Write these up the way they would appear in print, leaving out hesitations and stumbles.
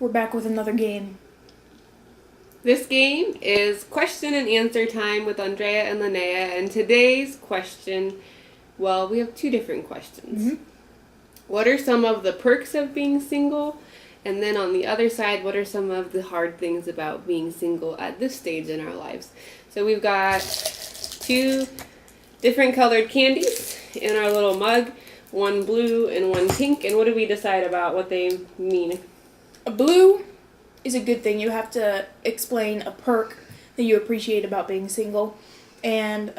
We're back with another game. This game is question and answer time with Andrea and Linnea, and today's question, well, we have two different questions. Mm-hmm. What are some of the perks of being single? And then on the other side, what are some of the hard things about being single at this stage in our lives? So we've got two different colored candies in our little mug, one blue and one pink, and what do we decide about what they mean? A blue is a good thing. You have to explain a perk that you appreciate about being single. And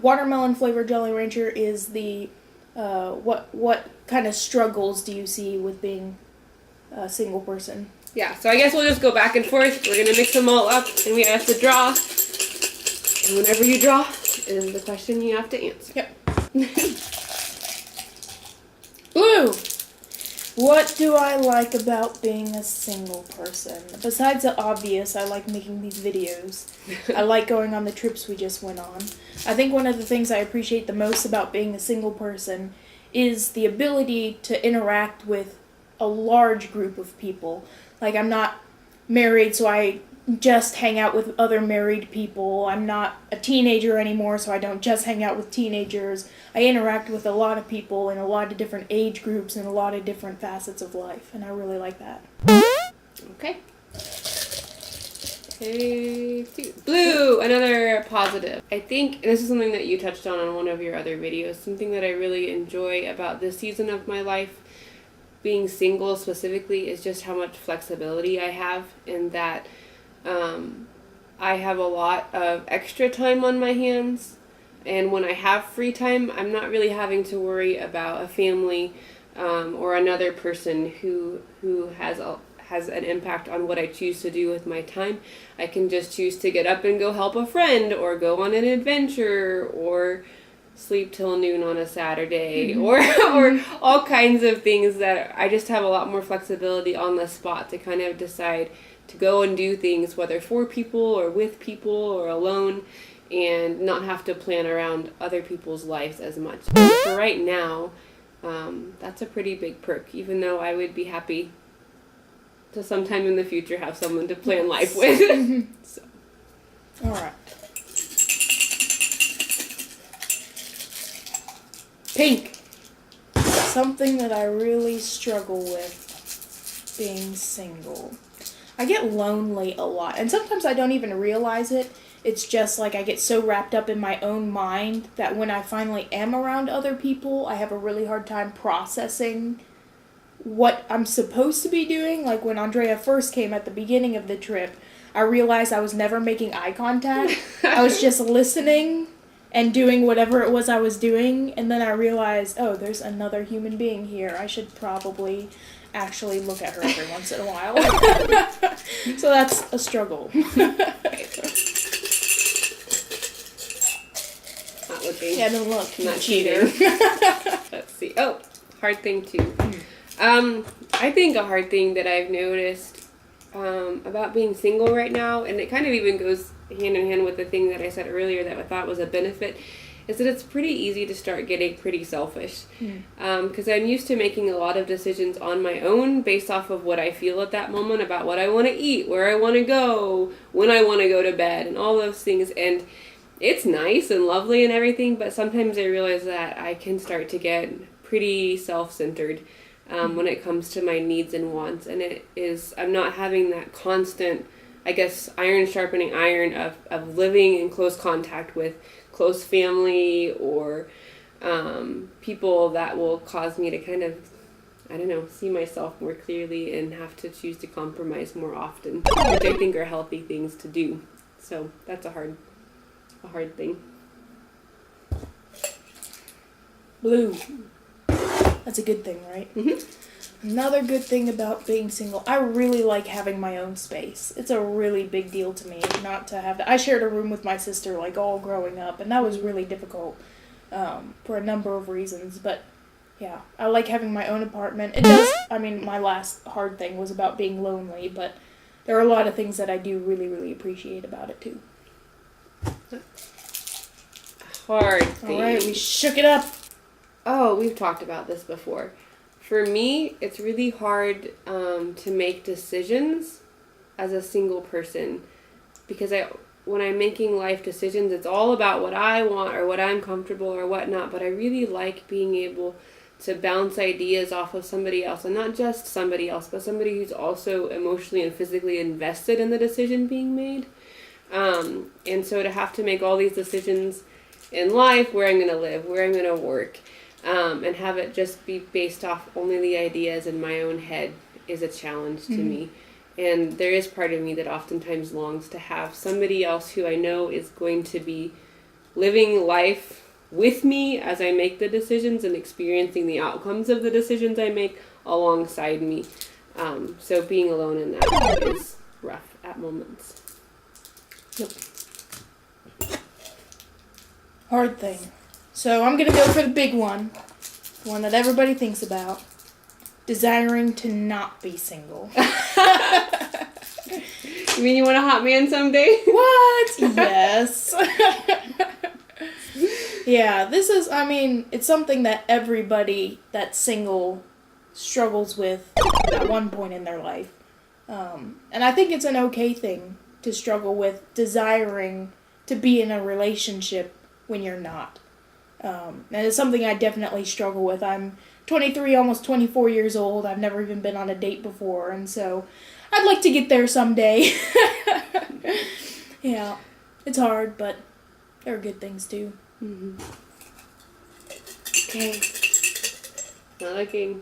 watermelon flavored Jolly Rancher is the what kind of struggles do you see with being a single person? Yeah, so I guess we'll just go back and forth. We're going to mix them all up, and we have to draw. And whenever you draw is the question you have to answer. Yep. Blue! What do I like about being a single person? Besides the obvious, I like making these videos. I like going on the trips we just went on. I think one of the things I appreciate the most about being a single person is the ability to interact with a large group of people. Like, I'm not married, so I just hang out with other married people. I'm not a teenager anymore, so I don't just hang out with teenagers. I interact with a lot of people in a lot of different age groups and a lot of different facets of life, and I really like that. Okay. Okay, blue, another positive. I think this is something that you touched on one of your other videos, something that I really enjoy about this season of my life, being single specifically, is just how much flexibility I have, and that I have a lot of extra time on my hands, and when I have free time, I'm not really having to worry about a family or another person who has an impact on what I choose to do with my time. I can just choose to get up and go help a friend, or go on an adventure, or sleep till noon on a Saturday, or all kinds of things that I just have a lot more flexibility on the spot to kind of decide to go and do things, whether for people or with people or alone, and not have to plan around other people's lives as much. And for right now, that's a pretty big perk, even though I would be happy to sometime in the future have someone to plan life with. So. All right. Pink. Something that I really struggle with being single. I get lonely a lot, and sometimes I don't even realize it. It's just like I get so wrapped up in my own mind that when I finally am around other people, I have a really hard time processing what I'm supposed to be doing. Like when Andrea first came at the beginning of the trip, I realized I was never making eye contact. I was just listening and doing whatever it was I was doing, and then I realized, oh, there's another human being here. I should probably actually look at her every once in a while. So that's a struggle. Not looking. Yeah, don't look. Not cheating. Let's see. Oh, hard thing too. I think a hard thing that I've noticed about being single right now, and it kind of even goes hand in hand with the thing that I said earlier that I thought was a benefit, is that it's pretty easy to start getting pretty selfish. Because I'm used to making a lot of decisions on my own based off of what I feel at that moment about what I want to eat, where I want to go, when I want to go to bed, and all those things. And it's nice and lovely and everything, but sometimes I realize that I can start to get pretty self-centered when it comes to my needs and wants. And I'm not having that constant, I guess, iron sharpening iron of living in close contact with close family or people that will cause me to kind of, I don't know, see myself more clearly and have to choose to compromise more often, which I think are healthy things to do. So that's a hard thing. Blue. That's a good thing, right? Mm-hmm. Another good thing about being single, I really like having my own space. It's a really big deal to me not to have that. I shared a room with my sister, like, all growing up, and that was really difficult for a number of reasons. But, yeah, I like having my own apartment. It does, I mean, my last hard thing was about being lonely, but there are a lot of things that I do really, really appreciate about it, too. Hard thing. All right, we shook it up. Oh, we've talked about this before. For me, it's really hard to make decisions as a single person, because when I'm making life decisions, it's all about what I want or what I'm comfortable or whatnot, but I really like being able to bounce ideas off of somebody else, and not just somebody else, but somebody who's also emotionally and physically invested in the decision being made. And so to have to make all these decisions in life, where I'm going to live, where I'm going to work, and have it just be based off only the ideas in my own head is a challenge to me. And there is part of me that oftentimes longs to have somebody else who I know is going to be living life with me as I make the decisions and experiencing the outcomes of the decisions I make alongside me. So being alone in that is rough at moments. Yep. Hard thing. So I'm going to go for the big one. The one that everybody thinks about. Desiring to not be single. You mean you want a hot man someday? What? Yes. Yeah, this is, it's something that everybody that's single struggles with at one point in their life. And I think it's an okay thing to struggle with desiring to be in a relationship when you're not. And it's something I definitely struggle with. I'm 23, almost 24 years old. I've never even been on a date before, and so I'd like to get there someday. Yeah, it's hard, but there are good things too. Mm-hmm. Okay. Not looking.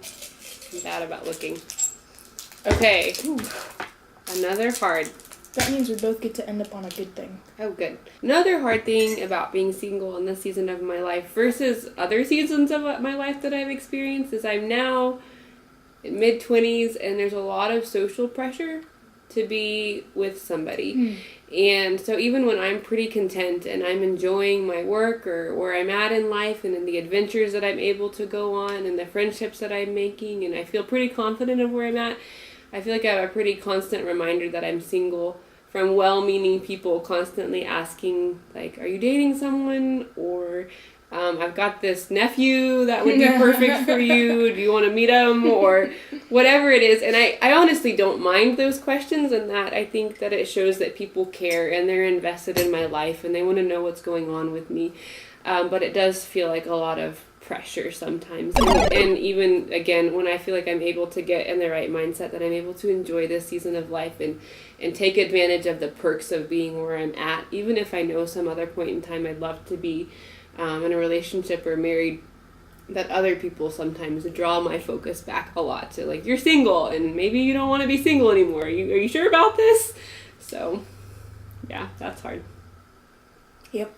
I'm bad about looking. Okay. Ooh. Another hard. That means we both get to end up on a good thing. Oh, good. Another hard thing about being single in this season of my life versus other seasons of my life that I've experienced is I'm now in mid-20s, and there's a lot of social pressure to be with somebody. And so even when I'm pretty content and I'm enjoying my work or where I'm at in life and in the adventures that I'm able to go on and the friendships that I'm making, and I feel pretty confident of where I'm at, I feel like I have a pretty constant reminder that I'm single from well-meaning people constantly asking, like, are you dating someone? Or I've got this nephew that would be perfect for you. Do you want to meet him? Or whatever it is. And I honestly don't mind those questions, and that I think that it shows that people care and they're invested in my life and they want to know what's going on with me. But it does feel like a lot of pressure sometimes. And even, again, when I feel like I'm able to get in the right mindset, that I'm able to enjoy this season of life and take advantage of the perks of being where I'm at, even if I know some other point in time I'd love to be in a relationship or married, that other people sometimes draw my focus back a lot to, like, you're single and maybe you don't want to be single anymore. Are you sure about this? So, yeah, that's hard. Yep.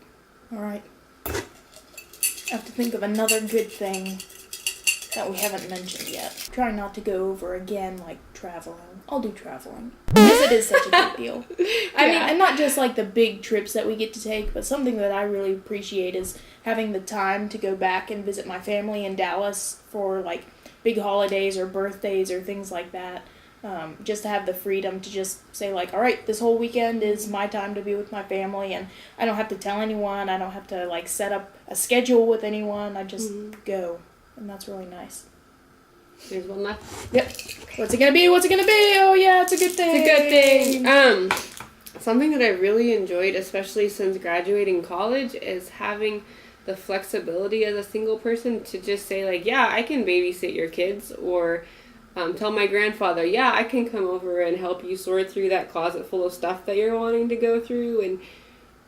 All right. I have to think of another good thing that we haven't mentioned yet. Try not to go over again, like traveling. I'll do traveling, because it is such a big deal. I mean, and not just like the big trips that we get to take, but something that I really appreciate is having the time to go back and visit my family in Dallas for like big holidays or birthdays or things like that. Just to have the freedom to just say, like, all right, this whole weekend is my time to be with my family, and I don't have to tell anyone. I don't have to, like, set up a schedule with anyone. I just go, and that's really nice. There's one left. Yep. What's it gonna be? What's it gonna be? Oh, yeah, it's a good thing. It's a good thing. Something that I really enjoyed, especially since graduating college, is having the flexibility as a single person to just say, like, yeah, I can babysit your kids, or tell my grandfather, yeah, I can come over and help you sort through that closet full of stuff that you're wanting to go through.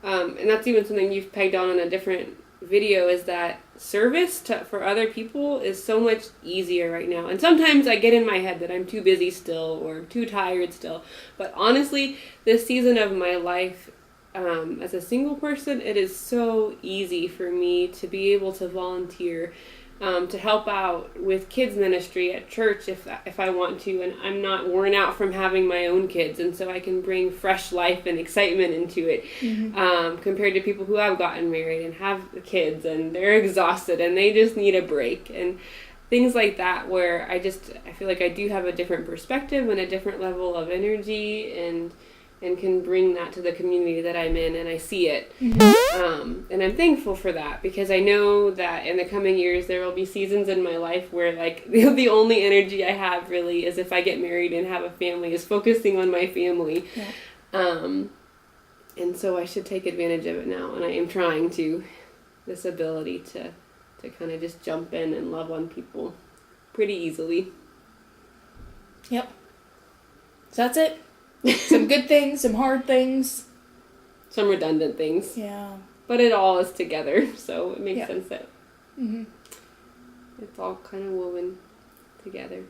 And that's even something you've pegged on in a different video, is that service for other people is so much easier right now. And sometimes I get in my head that I'm too busy still or too tired still. But honestly, this season of my life, as a single person, it is so easy for me to be able to volunteer, to help out with kids ministry at church if I want to, and I'm not worn out from having my own kids, and so I can bring fresh life and excitement into it, compared to people who have gotten married and have kids and they're exhausted and they just need a break and things like that, where I feel like I do have a different perspective and a different level of energy and and can bring that to the community that I'm in, and I see it. And I'm thankful for that, because I know that in the coming years there will be seasons in my life where like the only energy I have really is if I get married and have a family, is focusing on my family. And so I should take advantage of it now, and I am trying to. This ability to kind of just jump in and love on people pretty easily. Yep. So that's it. Some good things, some hard things. Some redundant things. Yeah. But it all is together, so it makes sense that it's all kind of woven together.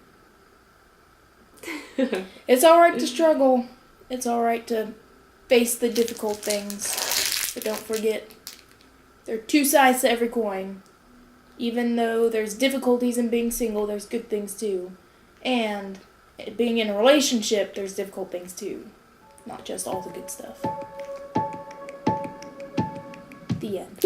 It's alright to struggle. It's alright to face the difficult things. But don't forget, there are two sides to every coin. Even though there's difficulties in being single, there's good things too. And being in a relationship, there's difficult things too. Not just all the good stuff. The end.